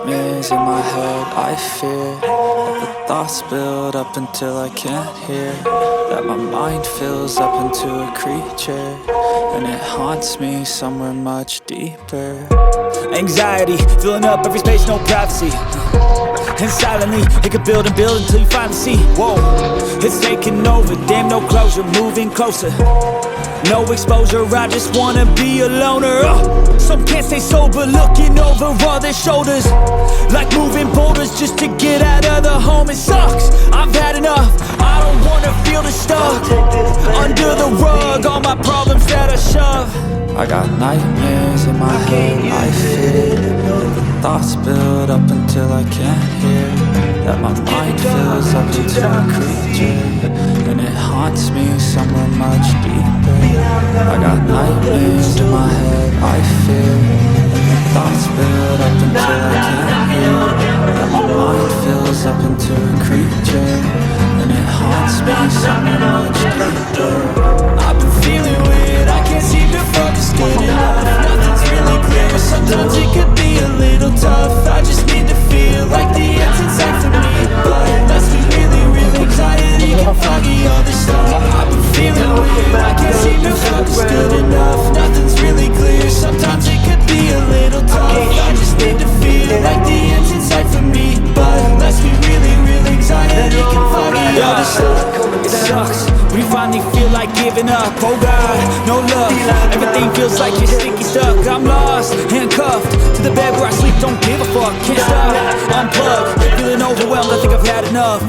nightmares in my head, I fear that the thoughts build up until I can't hear, that my mind fills up into a creature, and it haunts me somewhere much deeper. Anxiety, filling up every space, no privacy. And silently, it could build and build until you finally see. Whoa, it's taking over, damn no closure, moving closer. No exposure, I just wanna be a loner. Some can't stay sober, looking over all their shoulders, like moving boulders just to get out of the home. It sucks, I've had enough, I don't wanna feel the stuff under the rug, all my problems that I shove. I got nightmares in my head, I fear the thoughts build up until I can't hear, that my mind fills up into a creature, and it haunts me somewhere much deeper. I got nightmares in my head, I fear the thoughts build up until I can't hear, that my mind fills up into a creature, and it haunts me somewhere much deeper. I've been feeling weird, I can't seem to focus good enough. Nothing's really clear, sometimes it could be a little tough. I just need to feel like the end's in sight for me, but let's be really real, anxiety can foggy all this stuff. I've been feeling weird, I can't seem to focus good enough. Nothing's really clear, sometimes it could be a little tough. I just need to feel like the end's in sight for me, but let's be really real, anxiety can foggy all this stuff. It sucks when you finally feel like giving up. Oh God, no love, everything feels like you're sticky stuck. I'm lost, handcuffed to the bed where I sleep, don't give a fuck. Can't stop, unplug, feeling overwhelmed, I think I've had enough.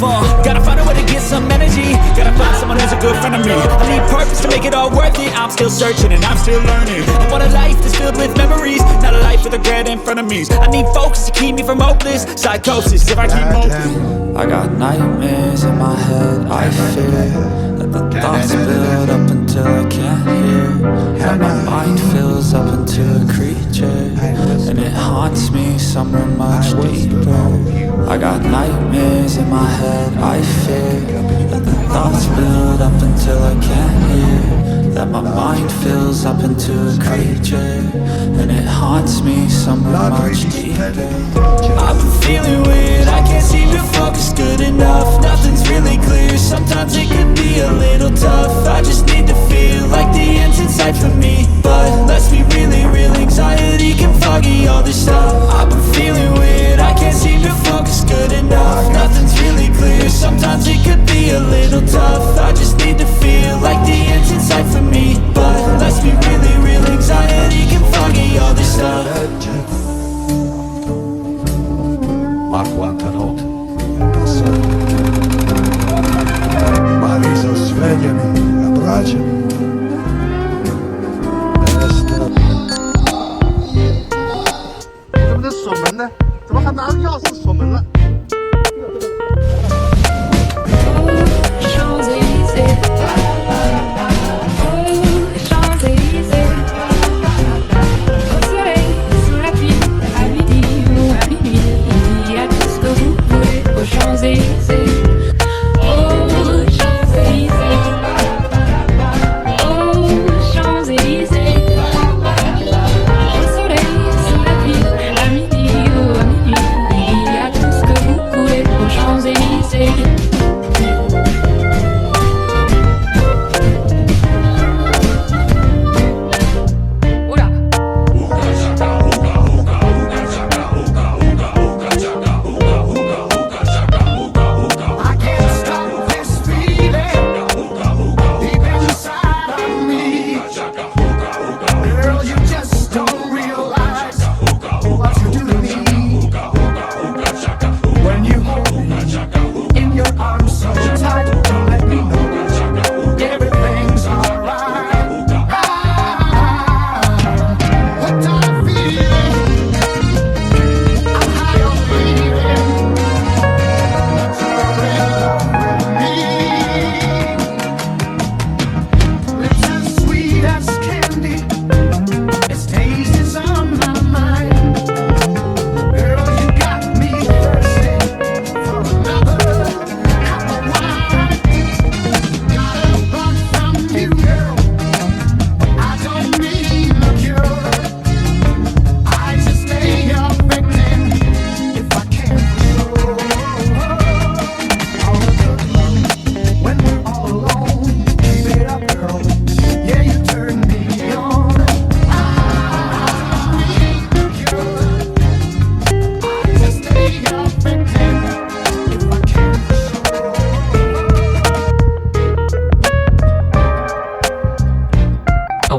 Gotta find a way to get some energy, gotta find someone who's a good friend of me. I need purpose to make it all worth it, I'm still searching and I'm still learning. I want a life that's filled with memories, not a life with regret in front of me. I need focus to keep me from hopeless psychosis if I keep moving. I got nightmares in my head, I fear that the thoughts build up until I can't hear, that my mind fills up into a creature, and it haunts me somewhere much deeper. I got nightmares in my head, I fear that the thoughts build up until I can't hear, that my mind fills up into a creature, and it haunts me somewhere much deeper. I've been feeling weird, I can't seem to focus good enough. Nothing's really clear, sometimes it could be a little tough. I just need to feel like the end's in sight for me, but let's be really real, anxiety can foggy all this stuff. I've been feeling weird, I can't seem to focus good enough. Nothing's really clear, sometimes it could be a little tough. I just need to feel like the end's in sight for me, but let's be really real, anxiety can foggy all this stuff. Ma quanta notte passata. Marisa, svegliami, abbracciami.怎么锁门呢？怎么还拿着钥匙锁门了？ Champs-Élysées.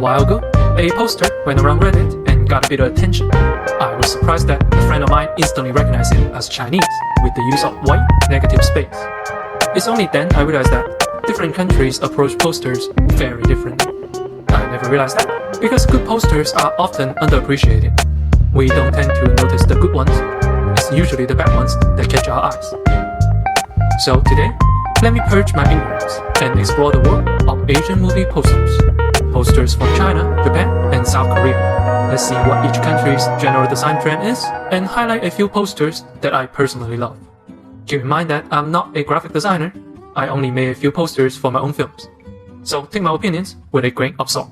while ago, a poster went around Reddit and got a bit of attention. I was surprised that a friend of mine instantly recognized it as Chinese with the use of white negative space. It's only then I realized that different countries approach posters very differently. I never realized that because good posters are often underappreciated. We don't tend to notice the good ones. It's usually the bad ones that catch our eyes. So today, let me purge my ignorance and explore the world of Asian movie posters. Posters from China, Japan, and South Korea. Let's see what each country's general design trend is and highlight a few posters that I personally love. Keep in mind that I'm not a graphic designer. I only made a few posters for my own films. So take my opinions with a grain of salt.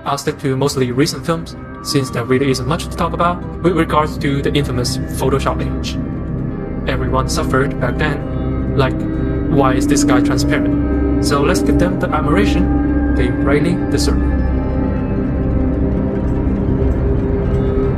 I'll stick to mostly recent films, since there really isn't much to talk about with regards to the infamous Photoshop age. Everyone suffered back then, like, why is this guy transparent? So let's give them the admiration they rightly deserve.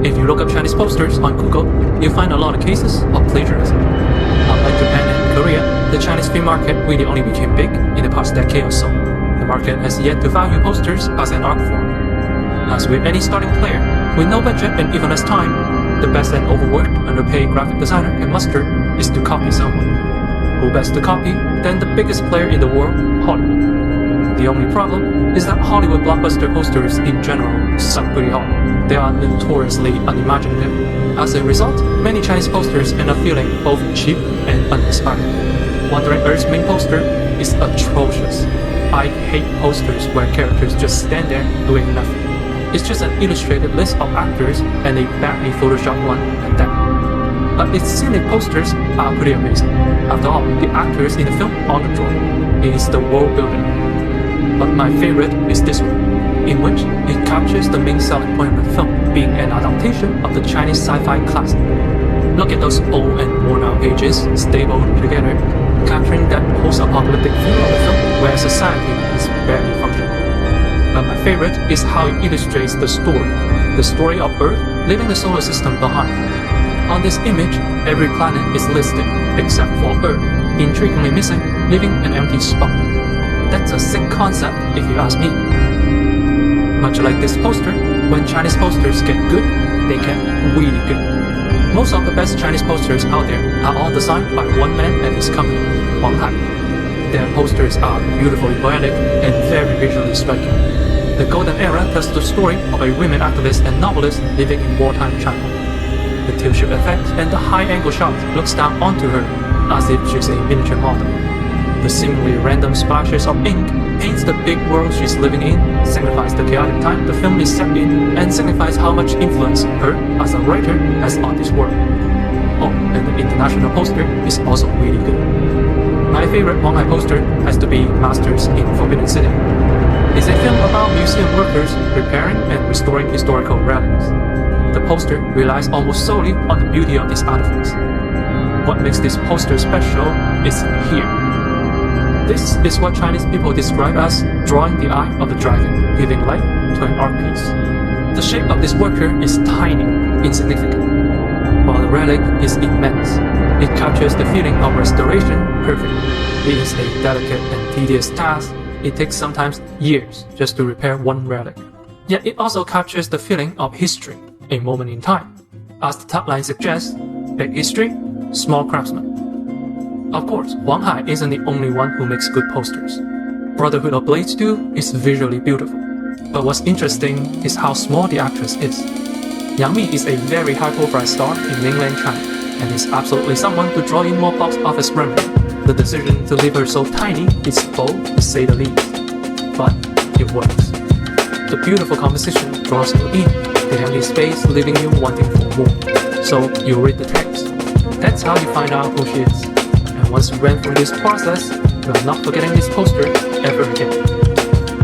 If you look up Chinese posters on Google, you'll find a lot of cases of plagiarism. Unlike Japan and Korea, the Chinese film market really only became big in the past decade or so. The market has yet to value posters as an art form. As with any starting player, with no budget and even less time, the best and overworked underpaid graphic designer can muster is to copy someone. Who best to copy than the biggest player in the world, Hollywood? The only problem is that Hollywood blockbuster posters in general suck pretty hard. They are notoriously unimaginative. As a result, many Chinese posters end up feeling both cheap and uninspired. Wandering Earth's main poster is atrocious. I hate posters where characters just stand there doing nothing. It's just an illustrated list of actors and a badly photoshopped one at that. But its scenic posters are pretty amazing. After all, the actors in the film are the draw. It is the world building. But my favorite is this one, in which it captures the main selling point of the film, being an adaptation of the Chinese sci-fi classic. Look at those old and worn-out pages stapled together, capturing that post-apocalyptic feel of the film where society is barely functioning. But my favorite is how it illustrates the story of Earth leaving the solar system behind. On this image, every planet is listed, except for Earth, intriguingly missing, leaving an empty spot. That's a sick concept if you ask me. Much like this poster, when Chinese posters get good, they get really good. Most of the best Chinese posters out there are all designed by one man and his company, Wang Hai. Their posters are beautifully poetic and very visually striking. The golden era tells the story of a women activist and novelist living in wartime China. The tilt-shift effect and the high-angle shot looks down onto her as if she's a miniature model. The seemingly random splashes of ink paints the big world she's living in, signifies the chaotic time the film is set in, and signifies how much influence her as a writer has on this world. Oh, and the international poster is also really good. My favorite Wang Hai poster has to be Masters in Forbidden City. It's a film about museum workers repairing and restoring historical relics. The poster relies almost solely on the beauty of these artifacts. What makes this poster special is here. This is what Chinese people describe as drawing the eye of the dragon, giving life to an art piece. The shape of this worker is tiny, insignificant, while the relic is immense. It captures the feeling of restoration perfectly. It is a delicate and tedious task. It takes sometimes years just to repair one relic. Yet it also captures the feeling of history, a moment in time. As the tagline suggests, big history, small craftsman. Of course, Wang Hai isn't the only one who makes good posters. Brotherhood of Blades 2 is visually beautiful. But what's interesting is how small the actress is. Yang Mi is a very high-profile star in mainland China, and is absolutely someone to draw in more box office revenue. The decision to leave her so tiny is bold, to say the least. But it works. The beautiful composition draws you in, the empty space leaving you wanting for more. So you read the text. That's how you find out who she is. And once you went through this process, you're not forgetting this poster ever again.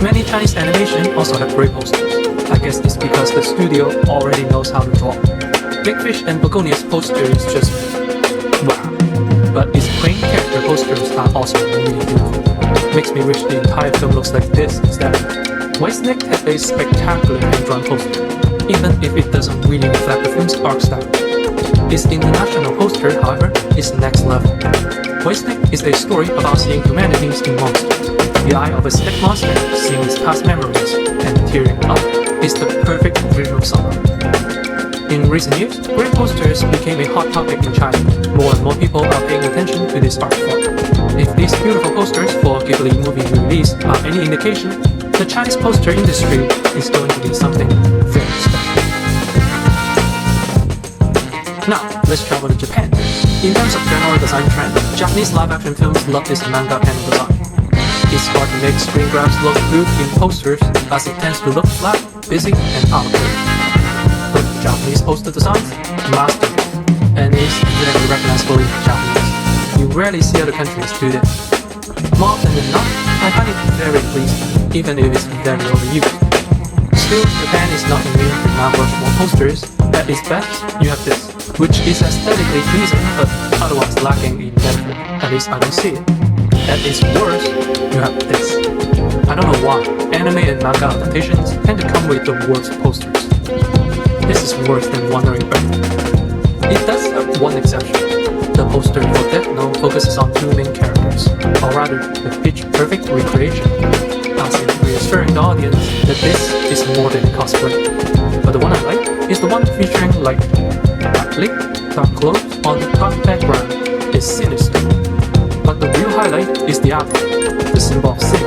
Many Chinese animation also have great posters. I guess it's because the studio already knows how to draw. Big Fish and Begonia's poster is just wow. But its quaint character posters are also really beautiful. Makes me wish the entire film looks like this instead. White Snake has a spectacular hand-drawn poster, even if it doesn't really reflect the film's art style. Its international poster, however, is next level. Poisoning is a story about seeing humanities in monsters. The eye of a snake monster, seeing its past memories and tearing up, is the perfect visual summary. In recent years, great posters became a hot topic in China. More and more people are paying attention to this art form. If these beautiful posters for Ghibli movie release are any indication, the Chinese poster industry is going to be something very special. Now, let's travel to Japan. In terms of general design trend, Japanese live-action films love this manga panel design. It's hard to make screen grabs look good in posters as it tends to look flat, busy, and out of place. But Japanese poster designs master it, and is very recognizably Japanese. You rarely see other countries do this. More often than not, I find it very pleasing, even if it's very overused. Still, Japan is not immune to non-Rushmore posters. At its best, you have this, which is aesthetically pleasing but otherwise lacking in metaphor. At least I don't see it. At its worst, you have this. I don't know why anime and manga adaptations tend to come with the worst posters. This is worse than Wandering Earth. It does have one exception. The poster for Death Note focuses on two main characters, or rather, the pitch-perfect recreation, as in reassuring the audience that this is more than a cosplay. But the one I like is the one featuring light. Black dark clothes on the dark background is sinister. But the real highlight is the apple, the symbol of sin.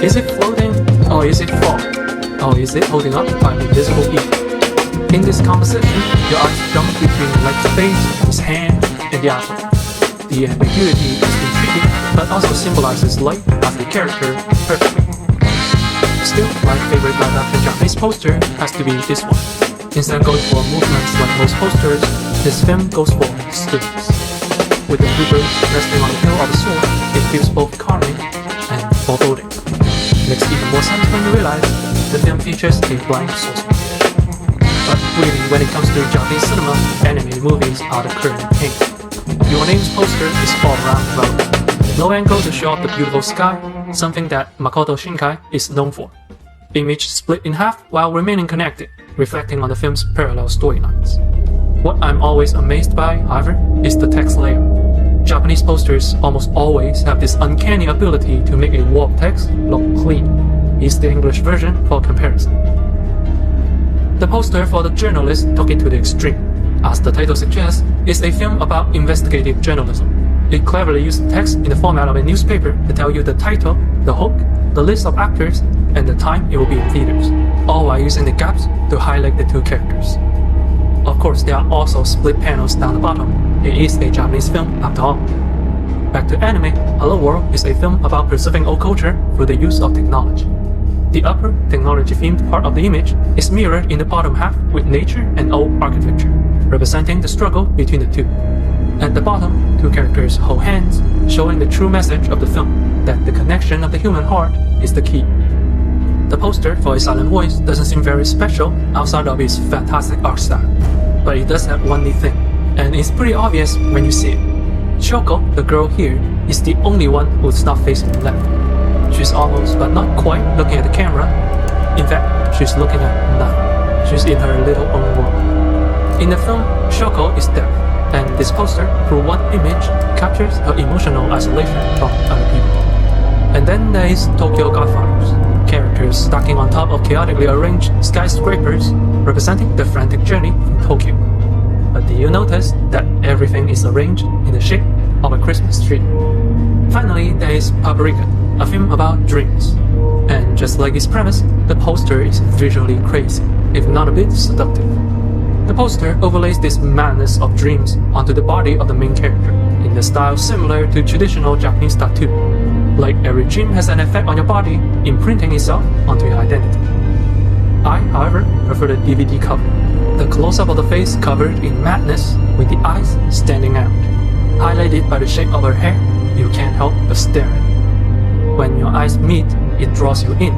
Is it floating, or is it falling, or is it holding up by an invisible evil? In this composition, your eyes jump between Light's face, his hand, and the apple. The ambiguity is intriguing, but also symbolizes Light as the character perfectly. Still, my favorite live-action Japanese poster has to be this one. Instead of going for movements like most posters, this film goes for stillness. With the blue bird resting on the hill of a sword, it feels both calming and foreboding. Makes even more sense when you realize the film features a blind sorcerer. But really, when it comes to Japanese cinema, animated movies are the current king. Your Name's poster is all around relevant. No angle to show off the beautiful sky, something that Makoto Shinkai is known for. Image split in half while remaining connected, reflecting on the film's parallel storylines. What I'm always amazed by, however, is the text layout. Japanese posters almost always have this uncanny ability to make a wall of text look clean. Here's the English version for comparison. The poster for The Journalist took it to the extreme. As the title suggests, it's a film about investigative journalism. It cleverly used text in the format of a newspaper to tell you the title, the hook, the list of actors, and the time it will be in theaters, all while using the gaps to highlight the two characters. Of course, there are also split panels down the bottom. It is a Japanese film after all. Back to anime, Hello World is a film about preserving old culture through the use of technology. The upper, technology-themed part of the image is mirrored in the bottom half with nature and old architecture, representing the struggle between the two. At the bottom, two characters hold hands, showing the true message of the film, that the connection of the human heart is the key. The poster for A Silent Voice doesn't seem very special outside of its fantastic art style, but it does have one neat thing, and it's pretty obvious when you see it. Shoko, the girl here, is the only one who's not facing left. She's almost, but not quite, looking at the camera. In fact, she's looking at nothing. She's in her little own world. In the film, Shoko is deaf, and this poster, through one image, captures her emotional isolation from other people. And then there is Tokyo Godfathers, characters stacking on top of chaotically arranged skyscrapers, representing the frantic journey from Tokyo. But do you notice that everything is arranged in the shape of a Christmas tree? Finally, there is Paprika, a film about dreams. And just like its premise, the poster is visually crazy, if not a bit seductive. The poster overlays this madness of dreams onto the body of the main character, in the style similar to traditional Japanese tattoo. Like every dream has an effect on your body, imprinting itself onto your identity. I, however, prefer the DVD cover. The close-up of the face covered in madness, with the eyes standing out. Highlighted by the shape of her hair, you can't help but stare at it. When your eyes meet, it draws you in,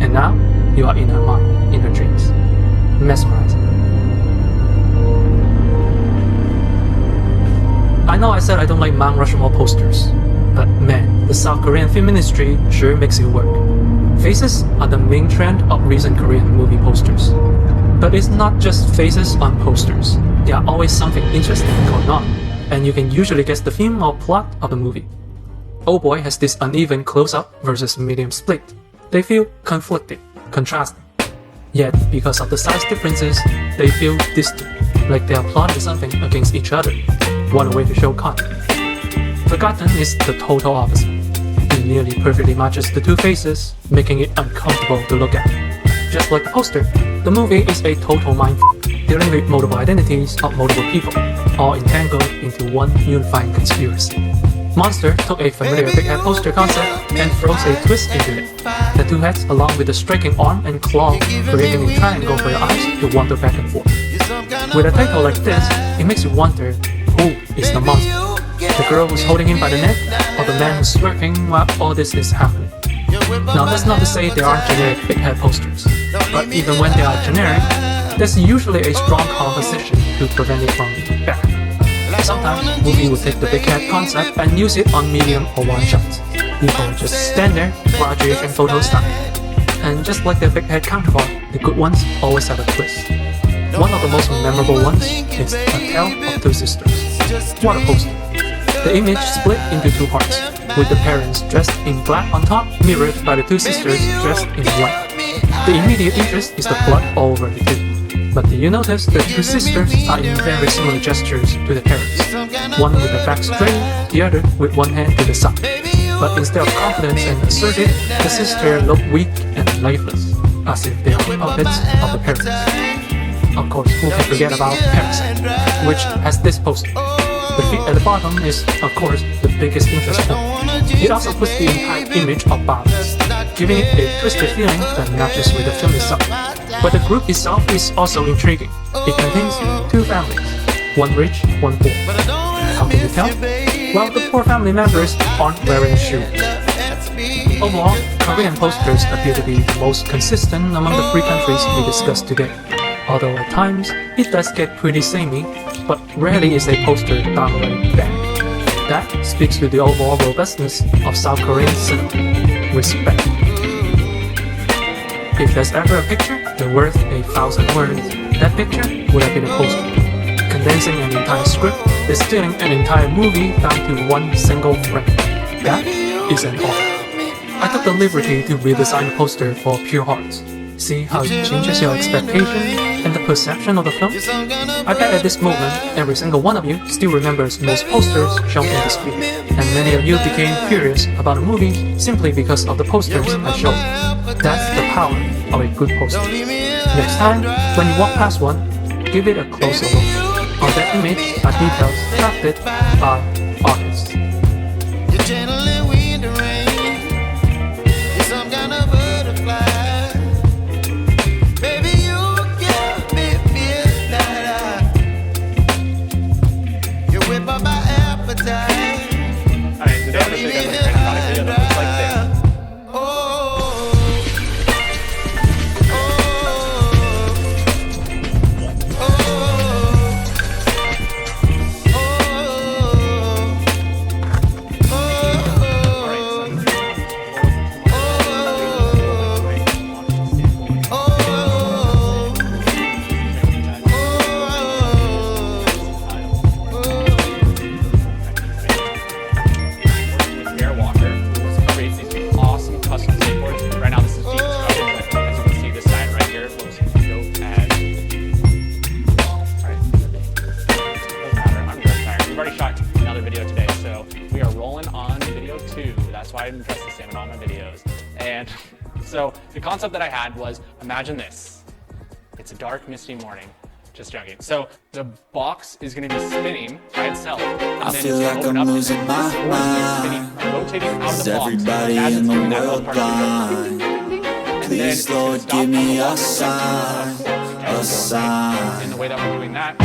and now you are in her mind, in her dreams. Mesmerizing. I know I said I don't like Mount Rushmore posters, but man, the South Korean film industry sure makes it work. Faces are the main trend of recent Korean movie posters. But it's not just faces on posters. there are always something interesting going on, and you can usually guess the theme or plot of the movie. Old Boy has this uneven close-up versus medium split. They feel conflicting, contrasting. Yet, because of the size differences, they feel distant, like they are plotting something against each other. One way to show content. Forgotten is the total opposite. It nearly perfectly matches the two faces, making it uncomfortable to look at. Just like the poster, the movie is a total mind dealing with multiple identities of multiple people, all entangled into one unifying conspiracy. Monster took a familiar big head poster concept and throws a twist into it. The two heads along with the striking arm and claw creating a triangle for your eyes to wander back and forth. With a title like this, it makes you wonder who is the monster? The girl who's holding him by the neck, or the man who's smirking while all this is happening? Now that's not to say there aren't generic big head posters, but even when they are generic, there's usually a strong composition to prevent it from being bad. Sometimes movie will take the big head concept and use it on medium or wide shots. People just stand there, graduation photo style. And just like their big head counterpart, the good ones always have a twist. One of the most memorable ones is A Tale of Two Sisters. What a poster! The image split into two parts, with the parents dressed in black on top, mirrored by the two sisters dressed in white. The immediate interest is the blood all over the two. But do you notice the two sisters are in very similar gestures to the parents? One with the back straight, the other with one hand to the side. But instead of confidence and assertive, the sisters look weak and lifeless, as if they are puppets of the parents. Of course, who can forget about Parasite, which has this poster. The feet at the bottom is, of course, the biggest interest point. It also puts the entire image of balance, giving it a twisted feeling that matches with the film itself. But the group itself is also intriguing. It contains two families, one rich, one poor. How can you tell? Well, the poor family members aren't wearing shoes. Overall, Korean posters appear to be the most consistent among the three countries we discussed today. Although at times, it does get pretty samey, but rarely is a poster downright bad. That speaks to the overall robustness of South Korean cinema. Respect. If there's ever a picture that's worth 1,000 words, that picture would have been a poster. Condensing an entire script, distilling an entire movie down to one single frame. That is an art. I took the liberty to redesign the poster for Pure Hearts. See how it changes your expectation and the perception of the film? I bet at this moment, every single one of you still remembers most posters shown in this video, and many of you became curious about a movie simply because of the posters I showed. That's the power of a good poster. Next time, when you walk past one, give it a closer look. On that image are details crafted by artists. That's why I didn't trust the same in all my videos. And so the concept that I had was, imagine this. It's a dark, misty morning. Just joking. So the box is going to be spinning by itself. And I then feel it's like gonna I'm open up, losing and my this mind. spinning, rotating out of Is the box. everybody As in it's the doing that little world part of the blind? And then Please, it's gonna Lord, stop give on the me a longer sign, section. a sign. And the way that we're doing that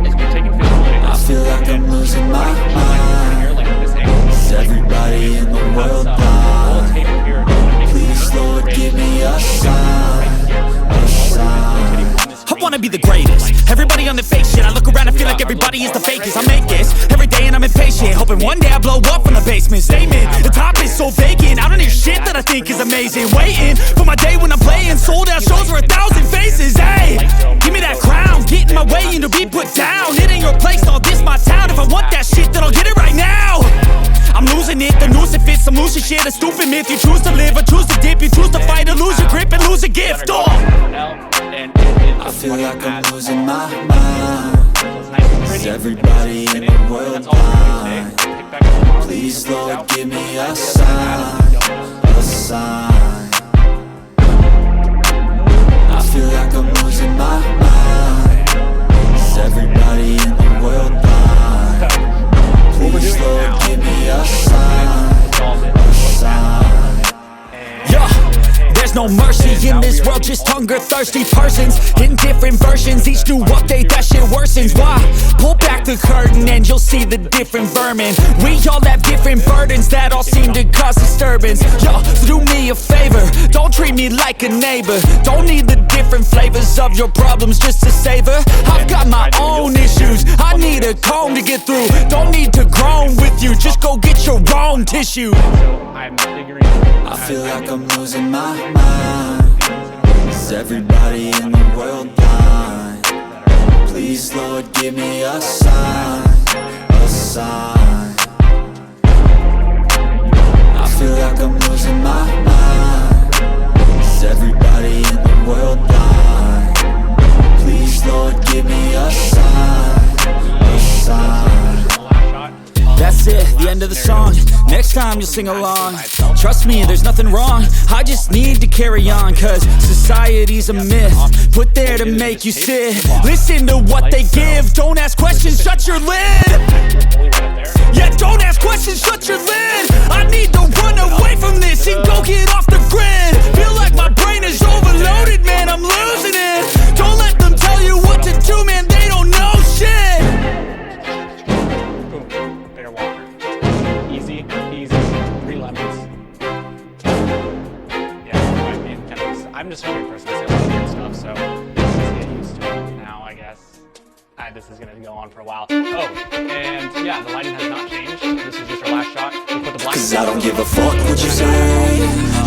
is we're taking 15 minutes. I feel like I'm losing my mind. Here, like this angle. Is everybody in the world We'll blind? tape here. Please, Lord, give me a sign, a sign. I wanna be the greatest. Everybody on the fake shit. I look around and feel like everybody is the fakest. I make this every day. man, I'm impatient, hoping one day I blow up from the basement. Statement, the top is so vacant, I don't hear shit that I think is amazing. Waiting for my day when I'm playing sold out shows for 1,000 faces. Hey, give me that crown, get in my way and to be put down. It ain't your place, all this my town. If I want that shit, then I'll get it right now. I'm losing it, the noose it fits, I'm losing shit. A stupid myth, you choose to live or choose to dip. You choose to fight or lose your grip and lose a gift. Oh. I feel like I'm losing my mind. Is everybody in the world blind? Please, Lord, give me a sign, a sign. I feel like I'm losing my mind. Is everybody in the world blind? Please, Lord, give me a sign, a sign. Yeah. There's no mercy in this world, just hunger-thirsty persons in different versions. Each new update, that shit worsens. Why? Pull back the curtain and you'll see the different vermin. We all have different burdens that all seem to cause disturbance. Yo, so do me a favor, don't treat me like a neighbor. Don't need the different flavors of your problems just to savor. I've got my own issues, I need a comb to get through. Don't need to groan with you, just go get your own tissue. I feel like I'm losing my mind. Is everybody in the world blind? Please, Lord, give me a sign, a sign. I feel like I'm losing my mind. Is everybody in the world blind? Please, Lord, give me a sign, a sign. That's it, the end of the song. Next time you'll sing along. Trust me, there's nothing wrong. I just need to carry on, cause society's a myth put there to make you sit. Listen to what they give. Don't ask questions, shut your lid. Yeah, don't ask questions, shut your lid. I need to run away from this and go get off the grid. Feel like my brain is overloaded, man, I'm losing it. Don't let them tell you what to do, man, they don't know shit. Bigger walker. Easy, easy, 3 lemons. Yeah, I mean, I'm just a weird person. I say a lot of weird stuff, so let's get used to it now, I guess. This is gonna go on for a while. Oh, and yeah, the lighting has not changed. This is just our last shot. We put the black. Cause I don't give a fuck what you say.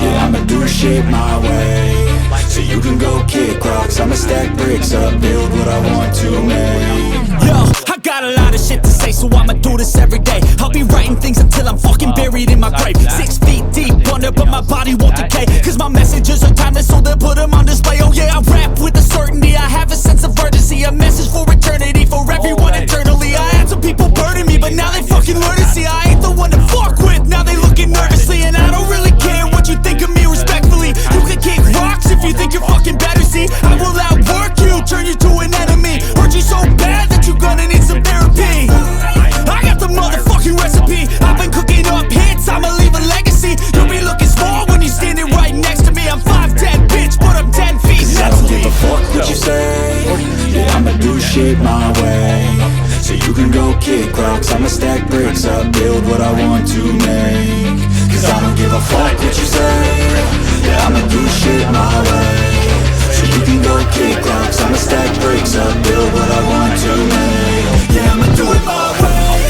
Yeah, I'ma do shit my way. So you can go kick rocks, I'ma stack bricks up, build what I want to make. Yo, I got a lot of shit to say, so I'ma do this every day. I'll be writing things until I'm fucking buried in my grave. 6 feet deep under, but my body won't decay. Cause my messages are timeless, so they'll put them on display. Oh yeah, I rap with a certainty, I have a sense of urgency. A message for eternity, for everyone eternally. I had some people burning me, but now they fucking learn to see I ain't the one to fuck with, now they looking nervously. And I don't really care what you think of me respectfully. You can kick rocks if you think you're fucking better, see. I will outwork you, turn you to an enemy. Hurt you so bad that you're gonna need some therapy. I got the motherfucking recipe. I've been cooking up hits, I'ma leave a legacy. You'll be looking small when you're standing right next to me. I'm 5'10", bitch, but I'm 10 feet. Cause I don't give a fuck what you say. Yeah, I'ma do shit my way. So you can go kick rocks, I'ma stack bricks up, build what I want to make. Cause I don't give a fuck what you say. Yeah, I'ma do shit my way. So you can go kick rocks, I'ma stack bricks up, build what I want to make. Yeah, I'ma do it my way.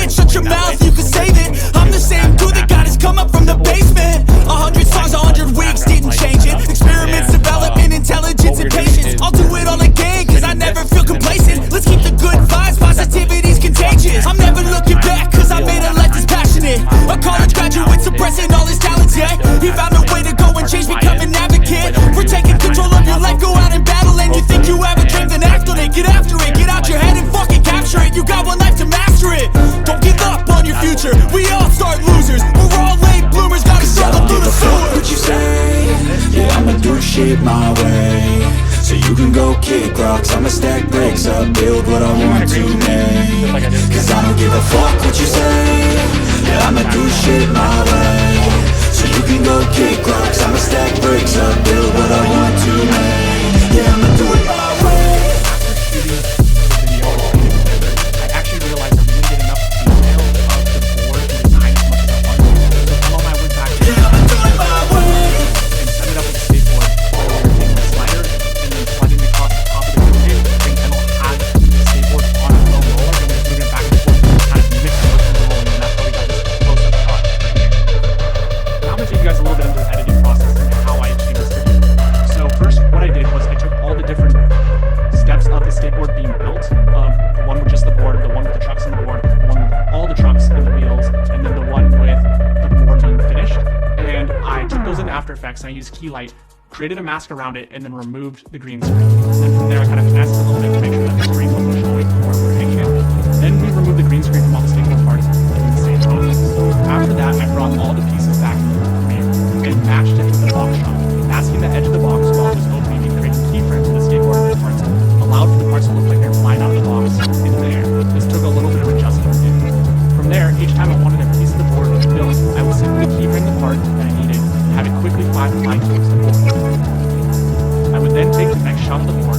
Shut your mouth, you can save it. I'm the same dude that got his come up from the basement. 100 songs, 100 weeks, didn't change it. Experiments, development, intelligence, and patience. I'll do it all again, cause I never feel complacent. Let's keep the good vibes, positivity's contagious. I'm never looking back, cause I made a life that's passionate. A college graduate suppressing all his talents, yeah. He found a way to go and change, become an advocate. For taking control of your life, go out and battle. And you think you have a dream, then act on it. Get after it, get out your head and fucking capture it. You got one life to master it. Don't give up on your future, we all start losers. We're all late bloomers, gotta struggle through the sewer. What you say? Yeah, I'ma do shit my way. So you can go kick rocks, I'ma stack bricks up, build what I want to make. Cause I don't give a fuck what you say. Yeah, I'ma do shit my way. So you can go kick take you guys a little bit into the editing process and how I achieved this video. So first, what I did was I took all the different steps of the skateboard being built, the one with just the board, the one with the trucks and the board, the one with all the trucks and the wheels, and then the one with the board being finished. And I took those in After Effects and I used key light, created a mask around it, and then removed the green screen. And then from there I kind of finessed it a little bit to make sure that the screen wasn't showing where we were hanging it. Then we removed the green screen from all the skateboard parts and doing the same process. After that, I brought all the pieces back into the rear and matched it with the box shot, masking the edge of the box while it was opening and creating keyframes of the skateboard parts allowed for the parts to look like they're flying out of the box into the air. This took a little bit of adjustment to do. From there, each time I wanted a piece of the board built, I would simply keyframe the part that I needed, have it quickly fly towards the board. I would then take the next shot of the board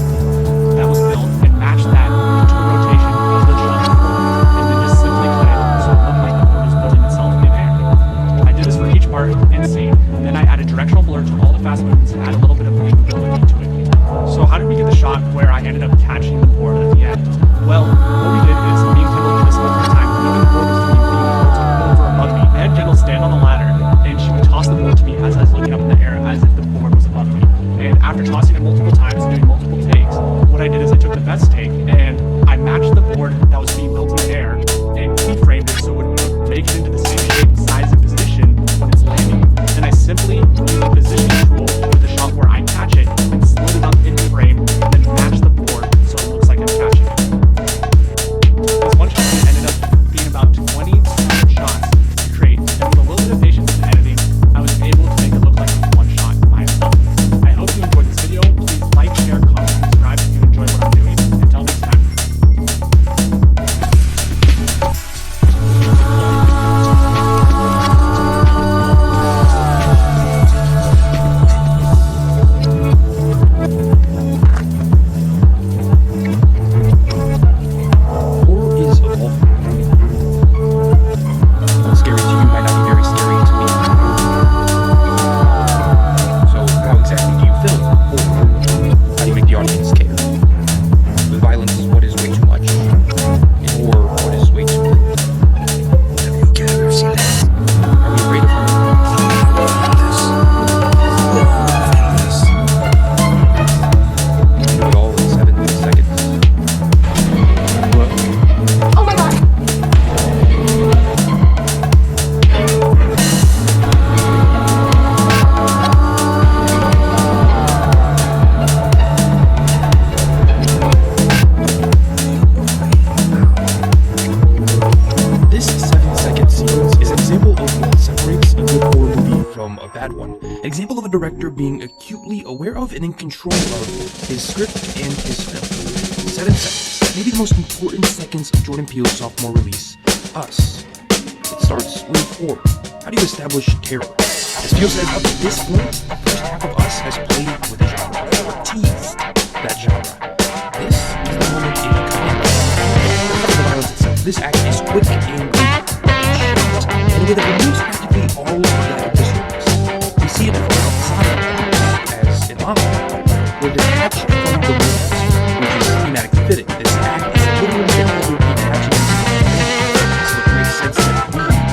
that was built and match that to the rotation of the shot of the board, and then just simply cut it so it looked like the board was building itself in air. I did this for each part and scene, and then I added directional blur to all the fast movements and add a little bit of believability to it. So how did we get the shot where I ended up catching the board at the end? Well, what we did is, me and Kendall did this multiple times, knowing the board was being over above me. I had Kendall stand on the ladder, and she would toss the board to me as I was looking up in the air as if the board was above me. And after tossing it multiple times and doing multiple takes, what I did is I took the best take and I matched the board that was being built in the air and keyframed it so it would make it into the same shape, size, and position when it's landing. Then I simply used the positioning tool with the shot where I catch it and slid it up into frame and then match the board so it looks like I'm catching it. This one shot ended up being about 20 shots to create, and with a little bit of patience in editing, I was able to make it look like one shot by itself. I hope you enjoyed this video. Please like, share, comment, and subscribe if you enjoy what I'm doing. Until next time. Example of a director being acutely aware of and in control of his script and his film. 7 seconds, maybe the most important seconds of Jordan Peele's sophomore release, Us. It starts with horror. How do you establish terror? As Peele says, up to this point, the first half of Us has played with the genre, or teased that genre. This is the moment it comes. The violence itself. This act is quick and clean, in a way that removes practically all of that disturbance. We see it from outside as in ᗪOᒪᒪᗩᗇ. We're detached from the movement, which is thematically fitting. This act is literally the whole detaching so it makes sense that we would be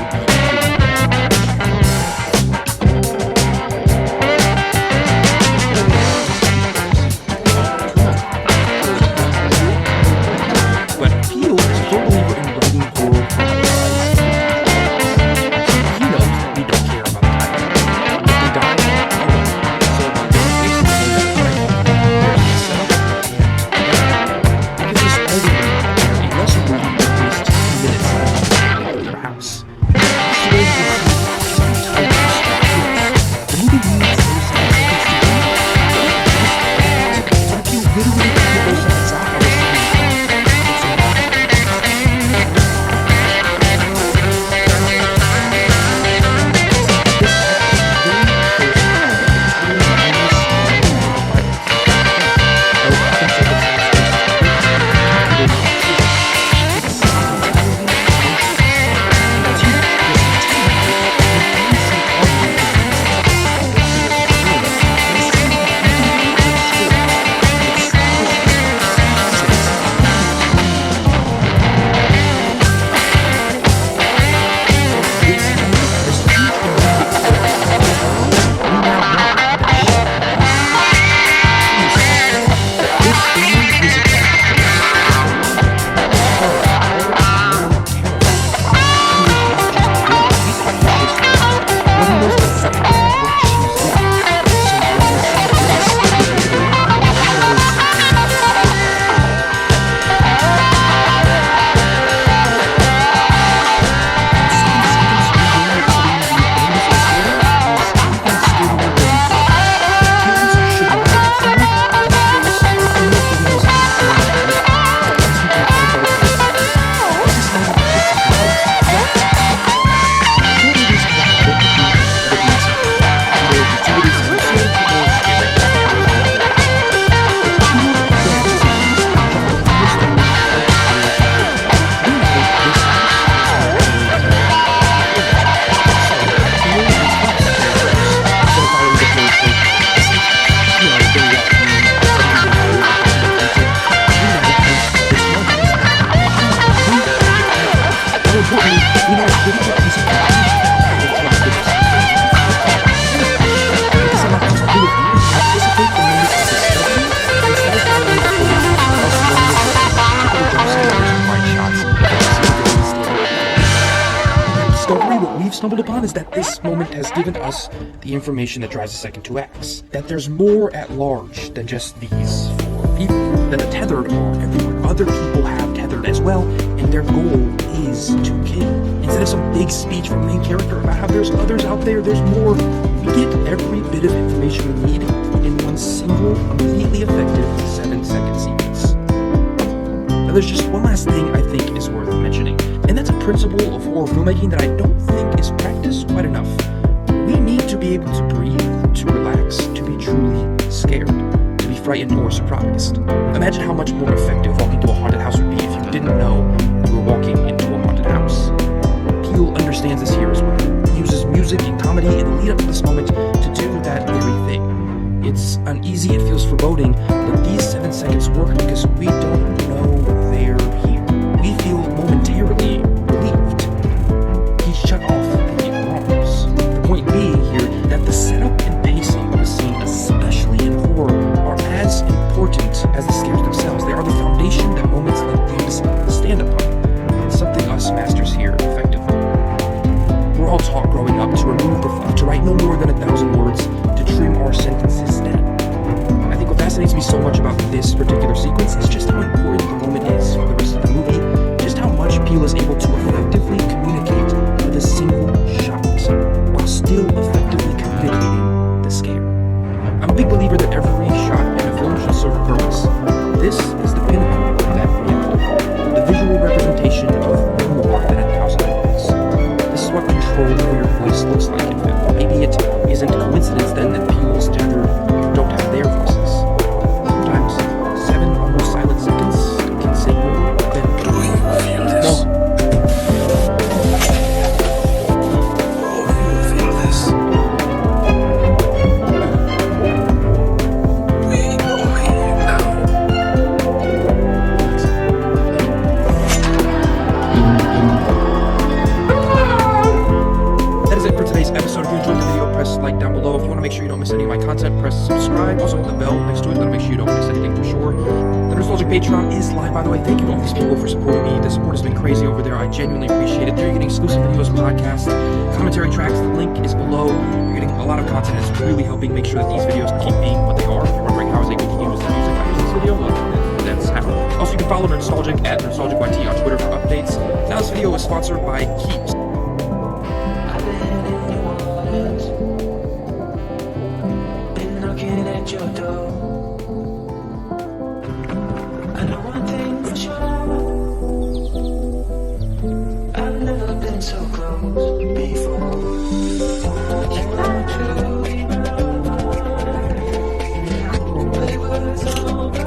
But Peele is a firm believer in writing horror from the eyes of the on is that this moment has given us the information that drives the second two acts. That there's more at large than just these four people. That the tethered are everywhere. Other people have tethered as well, and their goal is to kill. Instead of some big speech from the main character about how there's others out there, there's more, we get every bit of information we need in one single, immediately effective 7-second sequence. Now there's just one last thing I think is worth mentioning, and that's a principle of horror filmmaking that I don't think is practiced quite enough. We need to be able to breathe, to relax, to be truly scared, to be frightened or surprised. Imagine how much more effective walking to a haunted house would be if you didn't know you were walking into a haunted house. Peele understands this here as well. He uses music and comedy in the lead up to this moment to do that very thing. It's uneasy, it feels foreboding, but these 7 seconds work because we don't know they're here. We feel momentarily relieved. He's shut off the alarms. The point being here that the setup and pacing of the scene, especially in horror, are as important as the scares themselves. They are the foundation that moments like these stand upon. It's something us masters here effectively. We're all taught growing up to remove the fluff, to write no more than 1,000 words, to trim our sentences down. I think what fascinates me so much about this particular sequence is just how important the moment is for the rest of the movie, just how much Peele is able to effectively communicate with a single shot, while still effectively communicating the scare. I'm a big believer that every shot in a film should serve a purpose. This is the pinnacle of that reality, the visual representation of more than 1,000 words. This is what control over your voice looks like in film. Maybe it isn't a coincidence then that Peele's tethered don't have their voices. Sometimes 7 almost silent seconds can say more than... Do you feel this? No. Feel this? We are here now. That is it for today's episode. If you enjoyed the video, press like down below. If you want to make sure you don't miss any of my content, press subscribe. Also hit the bell next to it. That'll make sure you don't miss anything for sure. The Nostalgic Patreon is live, by the way. Thank you to all these people for supporting me. The support has been crazy over there. I genuinely appreciate it. There you're getting exclusive videos, podcasts, commentary tracks. The link is below. You're getting a lot of content. It's really helping make sure that these videos keep being what they are. If you're wondering how I was able to use the music I use this video, well, that's how. Also, you can follow Nostalgic at NostalgicYT on Twitter for updates. Now this video is sponsored by Keeps. I've been in your walls, been knocking at your door. I know one thing for sure, I've never been so close before. You want to be mine, but it was over.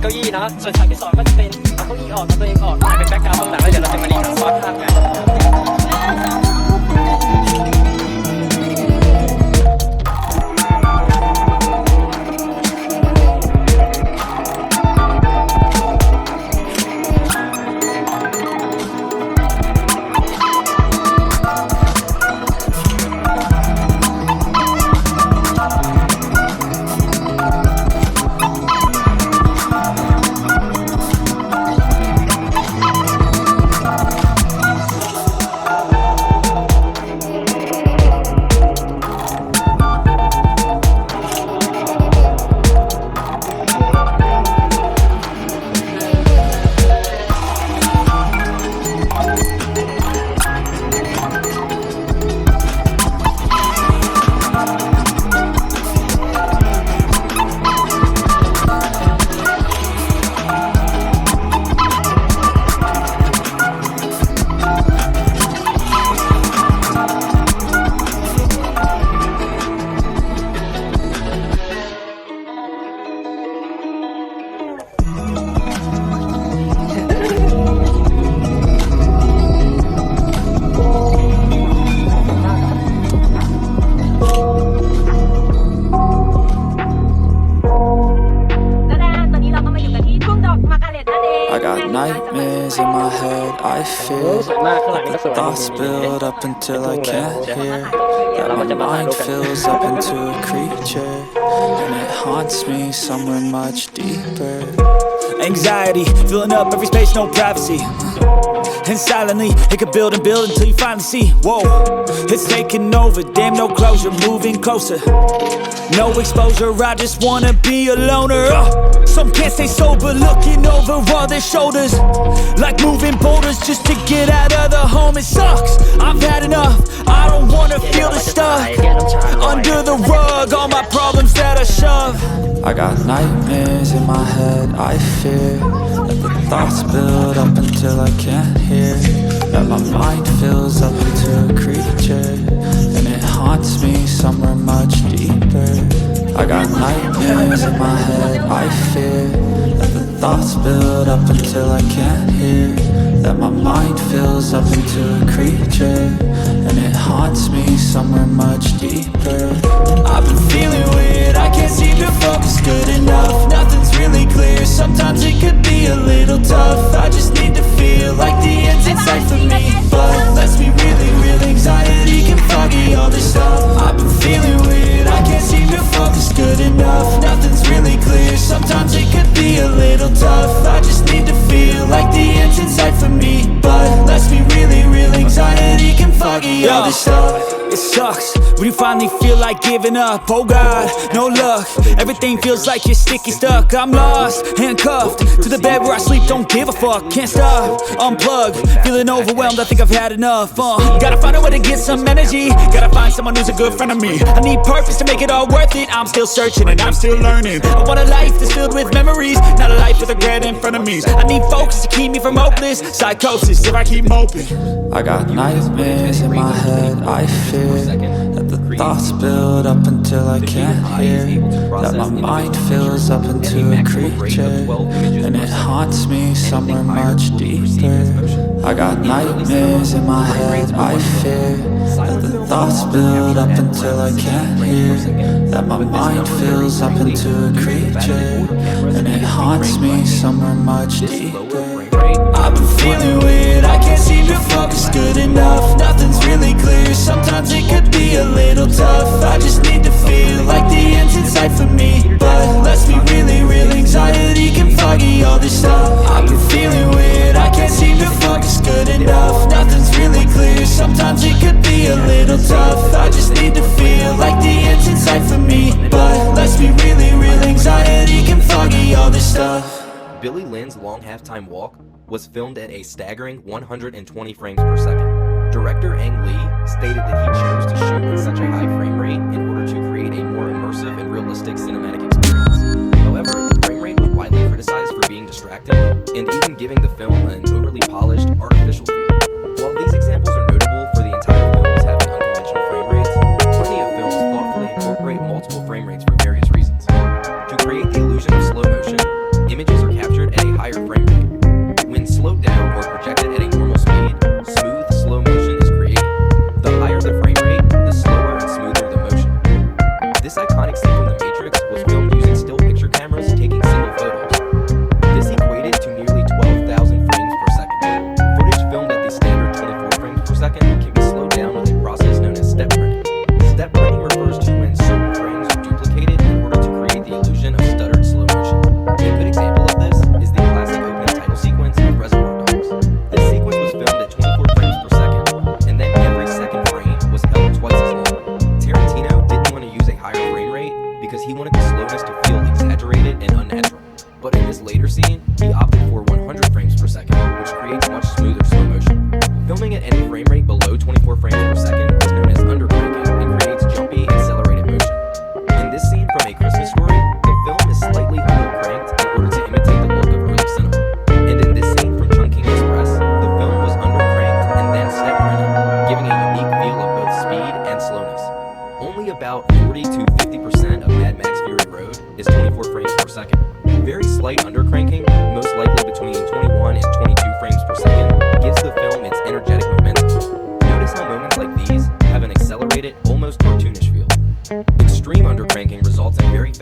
เก้าอี้นะส่วนฉากที่ 2ก็จะเป็นเอาเก้าอี้ออกเอาตัวเองออกเป็นแบ็คกราวด์เบื้องหลังแล้วเดี๋ยวเราจะมารีทัชซ้อนภาพกัน I got nightmares in my head, I fear that the thoughts build up until I can't hear, that my mind fills up into a creature, and it haunts me somewhere much deeper. Anxiety, filling up every space, no privacy. And silently, it could build and build until you finally see. Whoa, it's taking over, damn no closure, moving closer. No exposure, I just wanna be a loner. Some can't stay sober, looking over all their shoulders, like moving boulders just to get out of the home. It sucks, I've had enough, I don't wanna feel the stuff under the rug, all my problems that I shove. I got nightmares in my head, I fear that the thoughts build up until I can't hear, that my mind fills up into a creature, and it haunts me somewhere much deeper. I got nightmares in my head, I fear that the thoughts build up until I can't hear, that my mind fills up into a creature, and it haunts me somewhere much deeper. I've been feeling weird, I can't seem to focus good enough. Nothing's really clear, sometimes it could be a little tough. I just need to feel like the end's in sight for me, but let's be really real, anxiety can foggy all this stuff. I've been feeling weird, I can't seem to focus good enough. Nothing's really clear, sometimes it could be a little tough. I just need to feel like the end's in sight for me, but let's be really real, anxiety can foggy all this stuff. It sucks when you finally feel like giving up. Oh God, no luck, everything feels like you're sticky stuck. I'm lost, handcuffed to the bed where I sleep, don't give a fuck. Can't stop, unplug, feeling overwhelmed, I think I've had enough. Gotta find a way to get some energy, gotta find someone who's a good friend of me. I need purpose to make it all worth it, I'm still searching and I'm still learning. I want a life that's filled with memories, not a life with regret in front of me. I need focus to keep me from hopeless psychosis if I keep moping. I got nightmares in my head, I fear that the thoughts build up until I can't hear, that my mind fills up into a creature, and it haunts me somewhere much deeper. I got nightmares in my head, I fear that the thoughts build up until I can't hear, that my mind fills up into a creature, and it haunts me somewhere much deeper. I've been feeling weird, I can't seem to focus good enough. Nothing's really clear, sometimes it could be a little tough. I just need to feel like the end's in sight for me, but let's be really real, anxiety can foggy all this stuff. I've been feeling weird, I can't seem to focus good enough. Nothing's really clear, sometimes it could be a little tough. I just need to feel like the end's in sight for me, but let's be really real, anxiety can foggy all this stuff. Billy Lynn's long halftime walk was filmed at a staggering 120 frames per second. Director Ang Lee stated that he chose to shoot in such a high frame rate in order to create a more immersive and realistic cinematic experience. However, the frame rate was widely criticized for being distracting and even giving the film an overly polished, artificial feel. While these examples are notable for the entire films having unconventional frame rates, plenty of films thoughtfully incorporate multiple frame rates for various reasons. To create the illusion of slow motion, images are